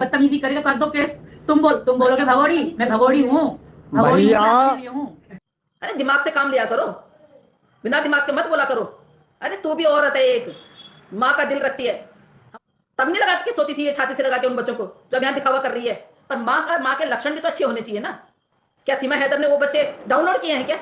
बदतमीजी करेगा कर दो केस। तुम बोलोगे भगोड़ी, मैं भगोड़ी हूँ। भगोड़ी हूँ, भैया मैं अपने लिए हूँ। अरे दिमाग से काम लिया करो, बिना दिमाग के मत बोला करो। अरे तू भी औरत है एक, माँ का दिल रखती है। तब नहीं लगा के सोती थी ये छाती से लगा के उन बच्चों को, जब यहाँ दिखावा कर रही है। पर माँ के लक्षण भी तो अच्छे होने चाहिए ना। क्या सीमा हैदर ने वो बच्चे डाउनलोड किए हैं क्या?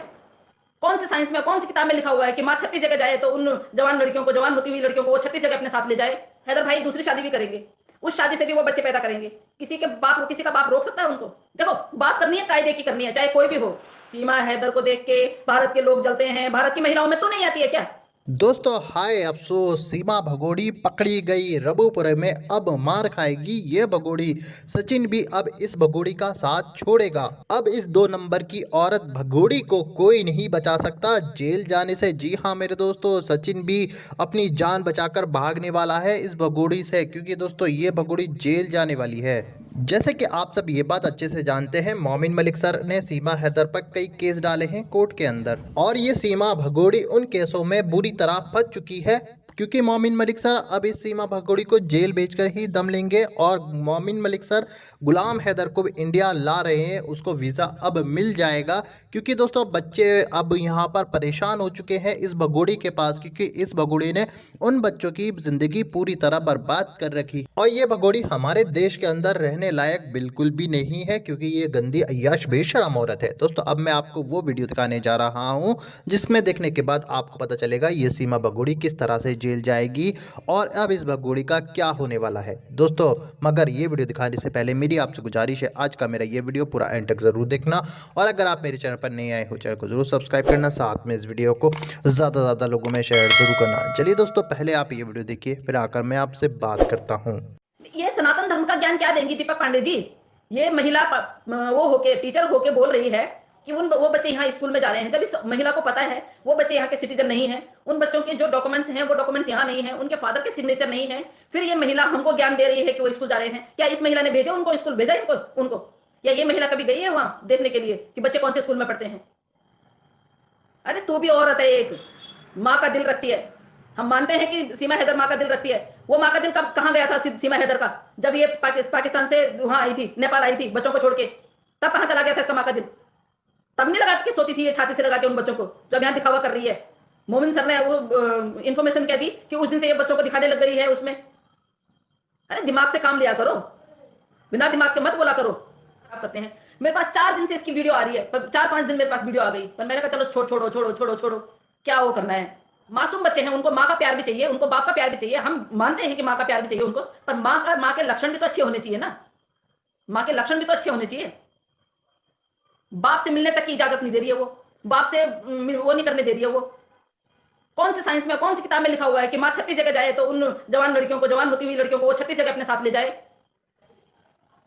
कौन से साइंस में, कौन सी किताब में लिखा हुआ है कि माँ 36 जगह जाए तो उन जवान लड़कियों को, जवान होती हुई लड़कियों को वो 36 जगह अपने साथ ले जाए? हैदर भाई दूसरी शादी भी करेंगे, उस शादी से भी वो बच्चे पैदा करेंगे। किसी का बाप रोक सकता है उनको? देखो, बात करनी है कायदे की करनी है, चाहे कोई भी हो। सीमा हैदर को देख के भारत के लोग जलते हैं, भारत की महिलाओं में तो नहीं आती है क्या? दोस्तों, हाय अफसोस, सीमा भगोड़ी पकड़ी गई रबूपुर में। अब मार खाएगी ये भगोड़ी। सचिन भी अब इस भगोड़ी का साथ छोड़ेगा। अब इस 2 नंबर की औरत भगोड़ी को कोई नहीं बचा सकता जेल जाने से। जी हाँ मेरे दोस्तों, सचिन भी अपनी जान बचाकर भागने वाला है इस भगोड़ी से, क्योंकि दोस्तों ये भगोड़ी जेल जाने वाली है। जैसे कि आप सब ये बात अच्छे से जानते हैं, मोमिन मलिक सर ने सीमा हैदर पर कई केस डाले हैं कोर्ट के अंदर, और ये सीमा भगोड़ी उन केसों में बुरी तरह फंस चुकी है, क्योंकि मोमिन मलिक सर अब इस सीमा भगोड़ी को जेल भेजकर ही दम लेंगे। और मोमिन मलिक सर गुलाम हैदर को इंडिया ला रहे हैं, उसको वीज़ा अब मिल जाएगा, क्योंकि दोस्तों बच्चे अब यहाँ पर परेशान हो चुके हैं इस भगोड़ी के पास, क्योंकि इस भगोड़ी ने उन बच्चों की ज़िंदगी पूरी तरह बर्बाद कर रखी। और ये भगोड़ी हमारे देश के अंदर रहने लायक बिल्कुल भी नहीं है, क्योंकि ये गंदी अय्याश बेशरम औरत है। दोस्तों, अब मैं आपको वो वीडियो दिखाने जा रहा हूँ जिसमें देखने के बाद आपको पता चलेगा ये सीमा भगोड़ी किस तरह से जेल जाएगी और अब इस भगोड़ी का क्या होने वाला है। दोस्तों, मगर ये वीडियो दिखाने से पहले मेरी आपसे गुजारिश है, आज का मेरा ये वीडियो पूरा एंड तक जरूर देखना, और अगर आप मेरे चैनल पर नहीं आए हो, चैनल को जरूर सब्सक्राइब करना, साथ में इस वीडियो को ज़्यादा से ज़्यादा लोगों में शेयर जरूर करना। चलिए दोस्तों, पहले आप ये वीडियो देखिए, फिर आकर मैं आपसे बात करता हूँ। ये सनातन धर्म का ज्ञान क्या देंगी दीपक पांडे जी? ये महिला वो होके, टीचर होके बोल रही है कि वो बच्चे यहाँ स्कूल में जा रहे हैं, जब इस महिला को पता है वो बच्चे यहाँ के सिटीजन नहीं है, उन बच्चों के जो डॉक्यूमेंट्स हैं वो डॉक्यूमेंट्स यहाँ नहीं है, उनके फादर के सिग्नेचर नहीं है। फिर ये महिला हमको ज्ञान दे रही है कि वो स्कूल जा रहे हैं। क्या इस महिला ने भेजा उनको स्कूल, भेजा उनको? या ये महिला कभी गई है वहां देखने के लिए कि बच्चे कौन से स्कूल में पढ़ते हैं? अरे तू भी औरत है एक, माँ का दिल रखती है। हम मानते हैं कि सीमा हैदर माँ का दिल रखती है। वो माँ का दिल कब कहाँ गया था सीमा हैदर का? जब ये पाकिस्तान से वहां आई थी, नेपाल आई थी बच्चों को छोड़ के, तब कहाँ चला गया था इसका माँ का दिल? तब नहीं लगा के सोती थी ये छाती से लगा के उन बच्चों को, जब यहाँ दिखावा कर रही है। मोमिन सर ने वो इन्फॉर्मेशन क्या दी कि उस दिन से ये बच्चों को दिखाने लग गई है उसमें। अरे दिमाग से काम लिया करो, बिना दिमाग के मत बोला करो। आप करते हैं। मेरे पास 4 दिन से इसकी वीडियो आ रही है, पर 4-5 दिन मेरे पास वीडियो आ गई, पर मैंने कहा चलो छोड़ो छोड़ो छोड़ो छोड़ो, क्या वो करना है। मासूम बच्चे हैं, उनको माँ का प्यार भी चाहिए, उनको बाप का प्यार भी चाहिए। हम मानते हैं कि माँ का प्यार भी चाहिए उनको, पर माँ के लक्षण भी तो अच्छे होने चाहिए ना। माँ के लक्षण भी तो अच्छे होने चाहिए। बाप से मिलने तक की इजाजत नहीं दे रही है वो, बाप से वो नहीं करने दे रही है वो। कौन से साइंस में, कौन सी किताब में लिखा हुआ है कि माँ 36 जगह जाए तो उन जवान लड़कियों को, जवान होती हुई लड़कियों को वो 36 जगह अपने साथ ले जाए?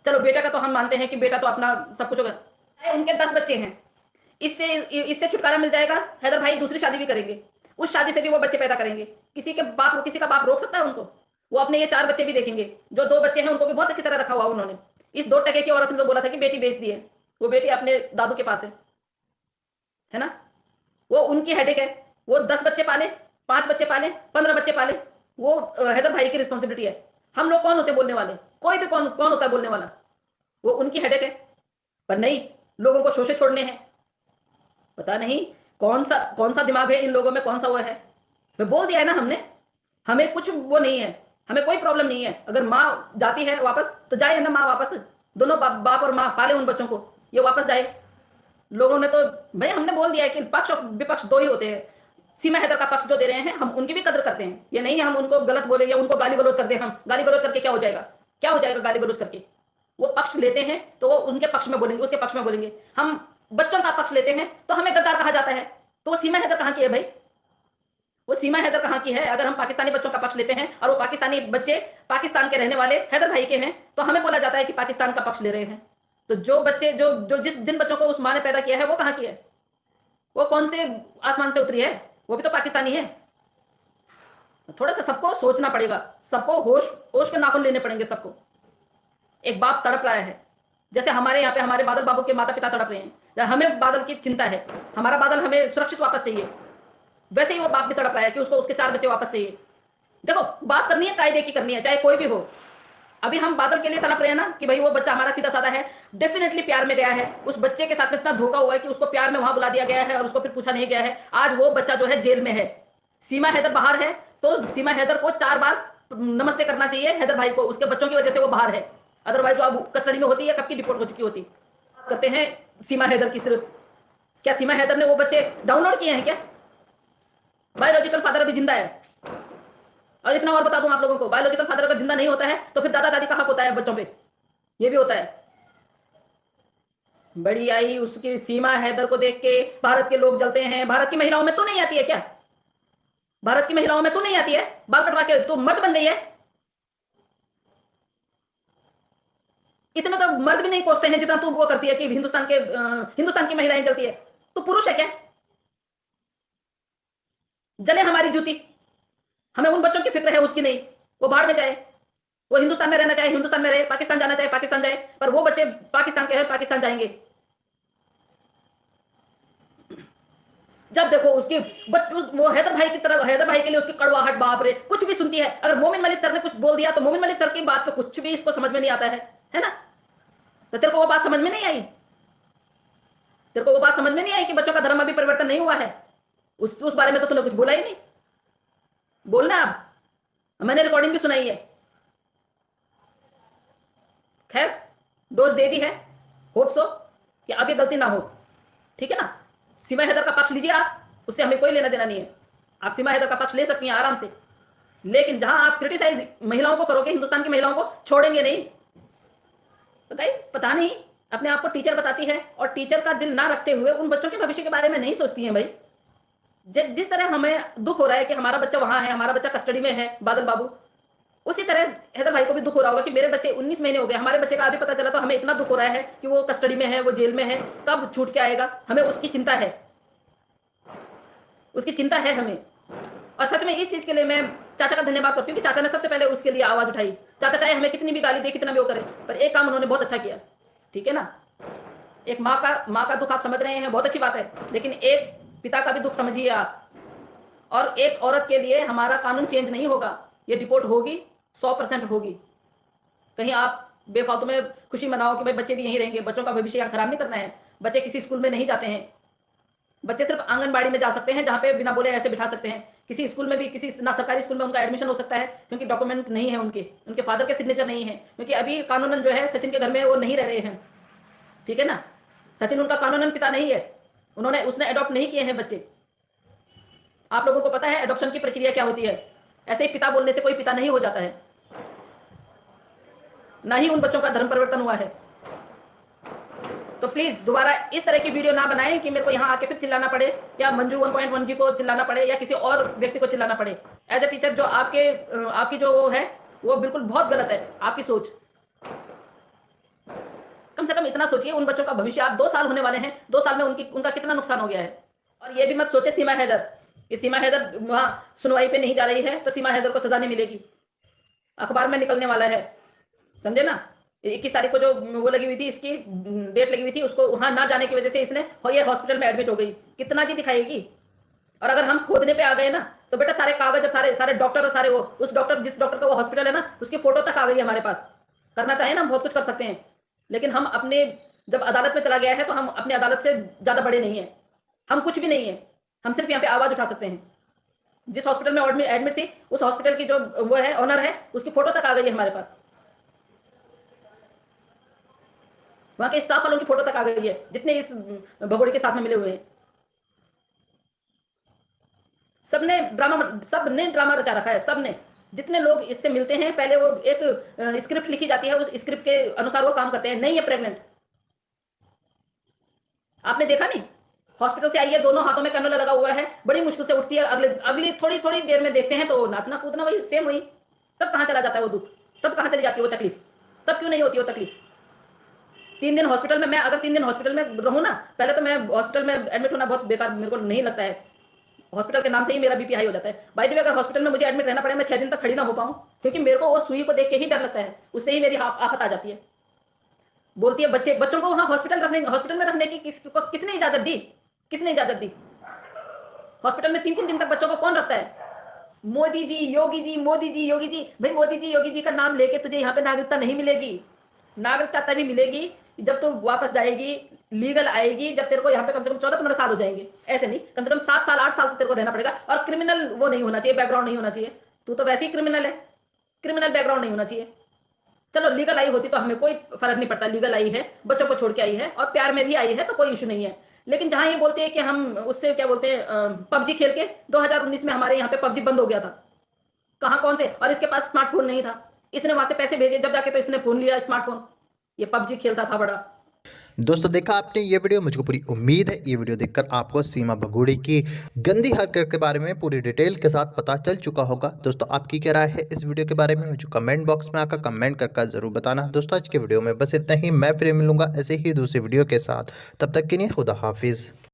चलो बेटा का तो हम मानते हैं कि बेटा तो अपना सब कुछ होगा। उनके 10 बच्चे हैं, इससे इससे छुटकारा मिल जाएगा। हैदर भाई दूसरी शादी भी करेंगे, उस शादी से भी वो बच्चे पैदा करेंगे। किसी का बाप रोक सकता है उनको? वो अपने ये 4 बच्चे भी देखेंगे। जो 2 बच्चे हैं उनको भी बहुत अच्छी तरह रखा हुआ उन्होंने। इस 2 टके की औरत ने तो बोला था कि बेटी बेच दी है, वो बेटी अपने दादू के पास है ना। वो उनकी हेडेक है। वो 10 बच्चे पाले, 5 बच्चे पाले, 15 बच्चे पाले, वो हैदर भाई की रिस्पॉन्सिबिलिटी है। हम लोग कौन होते बोलने वाले? कोई भी कौन होता है बोलने वाला? वो उनकी हेडेक है। पर नहीं, लोगों को शोषे छोड़ने हैं। पता नहीं कौन सा दिमाग है इन लोगों में, कौन सा वो है। मैं बोल दिया है ना हमने, हमें कुछ वो नहीं है, हमें कोई प्रॉब्लम नहीं है। अगर माँ जाती है वापस तो जाए ना, माँ वापस, दोनों बाप और माँ पाले उन बच्चों को, ये वापस जाए। लोगों ने तो भाई, हमने बोल दिया है कि पक्ष और विपक्ष 2 ही होते हैं। सीमा हैदर का पक्ष जो दे रहे हैं हम उनकी भी कदर करते हैं, ये नहीं है हम उनको गलत बोले या उनको गाली गलौज कर दे। हम गाली गलौज करके क्या हो जाएगा? क्या हो जाएगा गाली गलौज करके? वो पक्ष लेते हैं तो वो उनके पक्ष में बोलेंगे, उसके पक्ष में बोलेंगे। हम बच्चों का पक्ष लेते हैं तो हमें गद्दार कहा जाता है। तो वो सीमा हैदर कहाँ की है भाई? वो सीमा हैदर कहाँ की है? अगर हम पाकिस्तानी बच्चों का पक्ष लेते हैं और वो पाकिस्तानी बच्चे पाकिस्तान के रहने वाले हैदर भाई के हैं, तो हमें बोला जाता है कि पाकिस्तान का पक्ष ले रहे हैं। तो जो बच्चे जो जिन बच्चों को उस माँ ने पैदा किया है वो कहाँ की है? वो कौन से आसमान से उतरी है? वो भी तो पाकिस्तानी है। थोड़ा सा सबको सोचना पड़ेगा, सबको होश के नाखून लेने पड़ेंगे सबको। एक बाप तड़प रहा है, जैसे हमारे यहाँ पे हमारे बादल बाबू के माता पिता तड़प रहे हैं, हमें बादल की चिंता है, हमारा बादल हमें सुरक्षित वापस चाहिए, वैसे ही वो बाप भी तड़प रहा है कि उसको उसके 4 बच्चे वापस चाहिए। देखो, बात करनी है कायदे की करनी है, चाहे कोई भी हो। अभी हम बादल के लिए तड़प रहे हैं ना कि भाई वो बच्चा हमारा सीधा साधा है, डेफिनेटली प्यार में गया है, उस बच्चे के साथ में इतना धोखा हुआ है कि उसको प्यार में वहां बुला दिया गया है और उसको फिर पूछा नहीं गया है। आज वो बच्चा जो है जेल में है, सीमा हैदर बाहर है, तो सीमा हैदर को 4 बार नमस्ते करना चाहिए हैदर भाई को, उसके बच्चों की वजह से वो बाहर है। अदरवाइज वो अब कस्टडी में होती है, कब की डिपोर्ट हो चुकी होती। करते हैं सीमा हैदर की, सिर्फ क्या सीमा हैदर ने वो बच्चे डाउनलोड किए हैं क्या? बायोलॉजिकल फादर अभी जिंदा है। और इतना और बता दूं आप लोगों को, बायोलॉजिकल फादर अगर जिंदा नहीं होता है तो फिर दादा दादी का हक होता है बच्चों पे, ये भी होता है। बड़ी आई उसकी सीमा हैदर को देख के भारत के लोग जलते हैं। भारत की महिलाओं में तो नहीं आती है क्या? भारत की महिलाओं में तो नहीं आती है? बाल कटवा के तो मर्द बन गई है। इतना तो मर्द भी नहीं कोसते हैं जितना तू वो करती है कि हिंदुस्तान की महिलाएं जलती है। तो पुरुष है क्या? जले हमारी जूती, हमें उन बच्चों की फिक्र है, उसकी नहीं। वो भाड़ में जाए, वो हिंदुस्तान में रहना चाहे हिंदुस्तान में रहे, पाकिस्तान जाना चाहे पाकिस्तान जाए, पर वो बच्चे पाकिस्तान के हैं, पाकिस्तान जाएंगे। जब देखो उसकी वो हैदर भाई की तरह, हैदर भाई के लिए उसकी कड़वाहट, बाप रे, कुछ भी सुनती है। अगर मोमिन मलिक सर ने कुछ बोल दिया तो मोमिन मलिक सर की बात पे कुछ भी इसको समझ में नहीं आता है ना? तो तेरे को वो बात समझ में नहीं आई? तेरे को वो बात समझ में नहीं आई कि बच्चों का धर्म अभी परिवर्तन नहीं हुआ है? उस बारे में तो तूने कुछ बोला ही नहीं। बोलना अब, मैंने रिकॉर्डिंग भी सुनाई है। खैर डोज दे दी है, होप सो कि अब ये गलती ना हो, ठीक है ना? सीमा हैदर का पक्ष लीजिए आप, उससे हमें कोई लेना देना नहीं है। आप सीमा हैदर का पक्ष ले सकती हैं आराम से, लेकिन जहां आप क्रिटिसाइज महिलाओं को करोगे, हिंदुस्तान की महिलाओं को छोड़ेंगे नहीं। तो गाइस पता नहीं, अपने आप को टीचर बताती है और टीचर का दिल ना रखते हुए उन बच्चों के भविष्य के बारे में नहीं सोचती है। भाई जिस तरह हमें दुख हो रहा है कि हमारा बच्चा वहां है, हमारा बच्चा कस्टडी में है बादल बाबू, उसी तरह हैदर भाई को भी दुख हो रहा होगा कि मेरे बच्चे 19 महीने हो गए, हमारे बच्चे का अभी पता चला तो हमें इतना दुख हो रहा है कि वो कस्टडी में है, वो जेल में है, कब छूट के आएगा। हमें उसकी चिंता है, उसकी चिंता है हमें। और सच में इस चीज के लिए मैं चाचा का धन्यवाद करती हूँ कि चाचा ने सबसे पहले उसके लिए आवाज उठाई। चाचा चाहे हमें कितनी भी गाली दे, कितना भी वो करे, पर एक काम उन्होंने बहुत अच्छा किया, ठीक है ना? एक माँ का दुख आप समझ रहे हैं, बहुत अच्छी बात है, लेकिन एक पिता का भी दुख समझिए आप। और एक औरत के लिए हमारा कानून चेंज नहीं होगा, ये डिपोर्ट होगी, 100% होगी। कहीं आप बेफालतू में खुशी मनाओ कि भाई बच्चे भी यहीं रहेंगे, बच्चों का भविष्य यहाँ खराब नहीं करना है। बच्चे किसी स्कूल में नहीं जाते हैं, बच्चे सिर्फ आंगनबाड़ी में जा सकते हैं, जहाँ पे बिना बोले ऐसे बिठा सकते हैं। किसी स्कूल में भी, किसी ना सरकारी स्कूल में उनका एडमिशन हो सकता है, क्योंकि डॉक्यूमेंट नहीं है, उनके फादर के सिग्नेचर नहीं है, क्योंकि अभी कानूनन जो है सचिन के घर में वो नहीं रह रहे हैं, ठीक है ना? सचिन उनका कानूनन पिता नहीं है, उसने अडॉप्ट नहीं किए हैं बच्चे। आप लोगों को पता है एडॉप्शन की प्रक्रिया क्या होती है? ऐसे ही पिता बोलने से कोई पिता नहीं हो जाता है, ना ही उन बच्चों का धर्म परिवर्तन हुआ है। तो प्लीज दोबारा इस तरह की वीडियो ना बनाएं कि मेरे को यहाँ आके फिर चिल्लाना पड़े, या मंजू 1.1 जी को चिल्लाना पड़े, या किसी और व्यक्ति को चिल्लाना पड़े। एज ए टीचर जो आपकी जो वो है वो बिल्कुल बहुत गलत है आपकी सोच। कम से कम इतना सोचिए, उन बच्चों का भविष्य, आप 2 साल होने वाले हैं, 2 साल में उनका कितना नुकसान हो गया है। और ये भी मत सोचे सीमा हैदर, कि सीमा हैदर वहां सुनवाई पे नहीं जा रही है तो सीमा हैदर को सजा नहीं मिलेगी। अखबार में निकलने वाला है, समझे ना? 21 तारीख को जो वो लगी हुई थी, इसकी डेट लगी हुई थी, उसको वहां ना जाने की वजह से इसने ये हॉस्पिटल में एडमिट हो गई। कितना जी दिखाएगी? और अगर हम खोदने पे आ गए ना तो बेटा सारे कागज और सारे डॉक्टर और सारे वो उस डॉक्टर, जिस डॉक्टर का वो हॉस्पिटल है ना, उसकी फोटो तक आ गई हमारे पास। करना चाहे ना हम बहुत कुछ कर सकते हैं, लेकिन हम अपने, जब अदालत में चला गया है तो हम अपने अदालत से ज्यादा बड़े नहीं है, हम कुछ भी नहीं है। हम सिर्फ यहाँ पे आवाज उठा सकते हैं। जिस हॉस्पिटल में एडमिट थी, उस हॉस्पिटल की जो वो है ऑनर है, उसकी फोटो तक आ गई है हमारे पास, वहां के स्टाफ वालों की फोटो तक आ गई है, जितने इस भगोड़े के साथ में मिले हुए हैं। सबने ड्रामा रचा रखा है, सबने। जितने लोग इससे मिलते हैं, पहले वो एक स्क्रिप्ट लिखी जाती है, उस स्क्रिप्ट के अनुसार वो काम करते हैं। नहीं है प्रेग्नेंट, आपने देखा नहीं? हॉस्पिटल से आई है, दोनों हाथों में कैनुला लगा हुआ है, बड़ी मुश्किल से उठती है, अगली थोड़ी देर में देखते हैं तो नाचना कूदना वही सेम वही। तब कहां चला जाता है वो दुख? तब कहां चली जाती है वो तकलीफ? तब क्यों नहीं होती वो तकलीफ? 3 दिन हॉस्पिटल में, मैं अगर 3 दिन हॉस्पिटल में रहूं ना, पहले तो मैं हॉस्पिटल में एडमिट होना बहुत बेकार, मेरे को नहीं लगता है। हॉस्पिटल के नाम से ही मेरा बीपी हाई हो जाता है। बाय द वे, अगर हॉस्पिटल में मुझे एडमिट रहना पड़े, मैं 6 दिन तक खड़ी ना हो पाऊं, क्योंकि मेरे को वो सुई को देख के ही डर लगता है, उससे ही मेरी आफत आ जाती है। बोलती है बच्चों को वहां हॉस्पिटल में रखने की किसने इजाजत दी? किसने इजाजत दी? हॉस्पिटल में 3-3 दिन तक बच्चों को कौन रखता है? मोदी जी, योगी जी, मोदी जी, योगी जी। भाई मोदी जी, योगी जी का नाम लेके तुझे यहाँ पे नागरिकता नहीं मिलेगी। नागरिकता तभी मिलेगी जब तू वापस जाएगी, लीगल आएगी, जब तेरे को यहाँ पे कम से कम 14-15 साल हो जाएंगे। ऐसे नहीं, कम से कम 7 साल 8 साल तो तेरे को रहना पड़ेगा। और क्रिमिनल वो नहीं होना चाहिए, बैकग्राउंड नहीं होना चाहिए। तू तो वैसे ही क्रिमिनल है, क्रिमिनल बैकग्राउंड नहीं होना चाहिए। चलो लीगल आई होती तो हमें कोई फर्क नहीं पड़ता, लीगल आई है, बच्चों को छोड़ के आई है और प्यार में भी आई है तो कोई इशू नहीं है। लेकिन जहां ये बोलते हैं कि हम उससे क्या बोलते हैं, पबजी खेल के 2019 में हमारे यहाँ पे पबजी बंद हो गया था। कहाँ कौन से, और इसके पास स्मार्टफोन नहीं था, इसने वहां से पैसे भेजे जब जाके तो इसने फोन लिया स्मार्टफोन, ये पबजी खेलता था बड़ा। दोस्तों देखा आपने ये वीडियो, मुझको पूरी उम्मीद है ये वीडियो देखकर आपको सीमा भगोड़ी की गंदी हरकत के बारे में पूरी डिटेल के साथ पता चल चुका होगा। दोस्तों आपकी क्या राय है इस वीडियो के बारे में मुझे कमेंट बॉक्स में आकर कमेंट करके जरूर बताना। दोस्तों आज के वीडियो में बस इतना ही, मैं फिर मिलूंगा ऐसे ही दूसरी वीडियो के साथ, तब तक के लिए खुदा हाफिज।